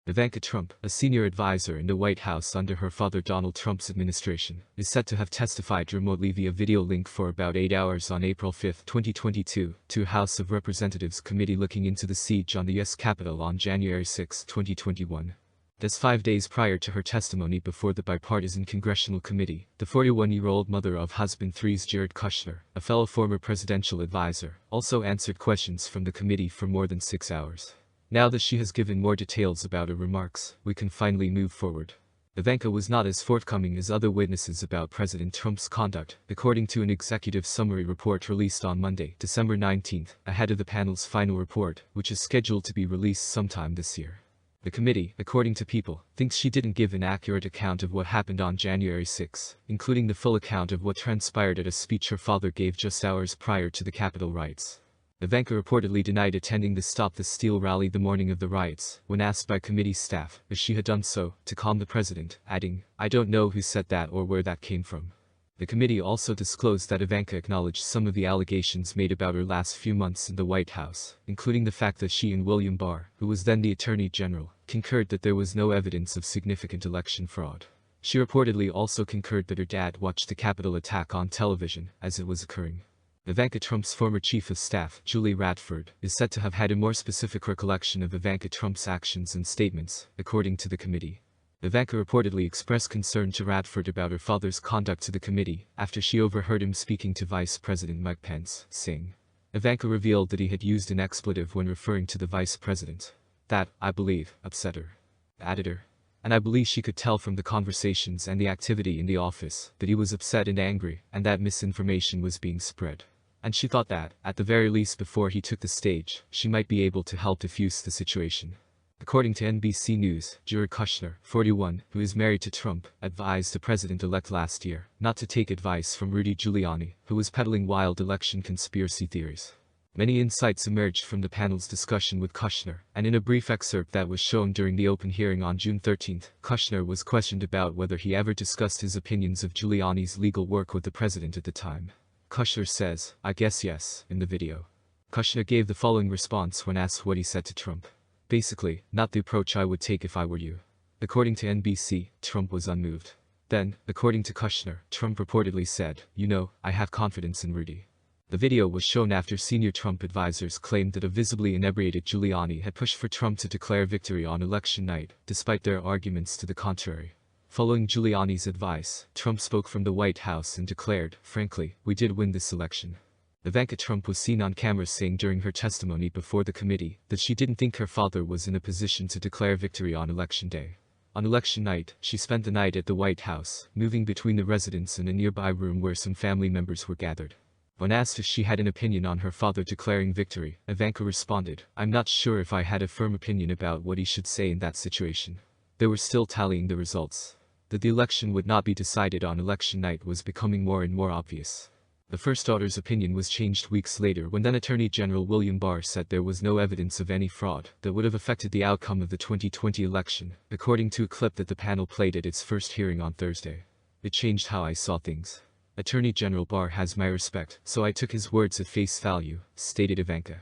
Ivanka Trump, a senior advisor in the White House under her father Donald Trump's administration, is set to have testified remotely via video link for about 8 hours on April 5, 2022, to a House of Representatives committee looking into the siege on the U.S. Capitol on January 6, 2021. That's 5 days prior to her testimony before the bipartisan congressional committee. The 41-year-old mother of husband three's Jared Kushner, a fellow former presidential advisor, also answered questions from the committee for more than 6 hours. Now that she has given more details about her remarks, we can finally move forward. Ivanka was not as forthcoming as other witnesses about President Trump's conduct, according to an executive summary report released on Monday, December 19, ahead of the panel's final report, which is scheduled to be released sometime this year. The committee, according to People, thinks she didn't give an accurate account of what happened on January 6, including the full account of what transpired at a speech her father gave just hours prior to the Capitol riots. Ivanka reportedly denied attending the Stop the Steal rally the morning of the riots, when asked by committee staff if she had done so to calm the president, adding, "I don't know who said that or where that came from." The committee also disclosed that Ivanka acknowledged some of the allegations made about her last few months in the White House, including the fact that she and William Barr, who was then the Attorney General, concurred that there was no evidence of significant election fraud. She reportedly also concurred that her dad watched the Capitol attack on television as it was occurring. Ivanka Trump's former chief of staff, Julie Radford, is said to have had a more specific recollection of Ivanka Trump's actions and statements, according to the committee. Ivanka reportedly expressed concern to Radford about her father's conduct to the committee after she overheard him speaking to Vice President Mike Pence, saying, Ivanka revealed that he had used an expletive when referring to the vice president. That, I believe, upset her. Added her. And I believe she could tell from the conversations and the activity in the office that he was upset and angry and that misinformation was being spread. And she thought that, at the very least before he took the stage, she might be able to help diffuse the situation. According to NBC News, Jared Kushner, 41, who is married to Trump, advised the president-elect last year not to take advice from Rudy Giuliani, who was peddling wild election conspiracy theories. Many insights emerged from the panel's discussion with Kushner, and in a brief excerpt that was shown during the open hearing on June 13, Kushner was questioned about whether he ever discussed his opinions of Giuliani's legal work with the president at the time. Kushner says, "I guess yes," in the video. Kushner gave the following response when asked what he said to Trump. Basically, not the approach I would take if I were you. According to NBC, Trump was unmoved. Then, according to Kushner, Trump reportedly said, "You know, I have confidence in Rudy." The video was shown after senior Trump advisors claimed that a visibly inebriated Giuliani had pushed for Trump to declare victory on election night, despite their arguments to the contrary. Following Giuliani's advice, Trump spoke from the White House and declared, "Frankly, we did win this election." Ivanka Trump was seen on camera saying during her testimony before the committee that she didn't think her father was in a position to declare victory on election day. On election night, she spent the night at the White House, moving between the residence and a nearby room where some family members were gathered. When asked if she had an opinion on her father declaring victory, Ivanka responded, "I'm not sure if I had a firm opinion about what he should say in that situation." They were still tallying the results. That the election would not be decided on election night was becoming more and more obvious. The first daughter's opinion was changed weeks later when then Attorney General William Barr said there was no evidence of any fraud that would have affected the outcome of the 2020 election, according to a clip that the panel played at its first hearing on Thursday. "It changed how I saw things. Attorney General Barr has my respect, so I took his words at face value," stated Ivanka.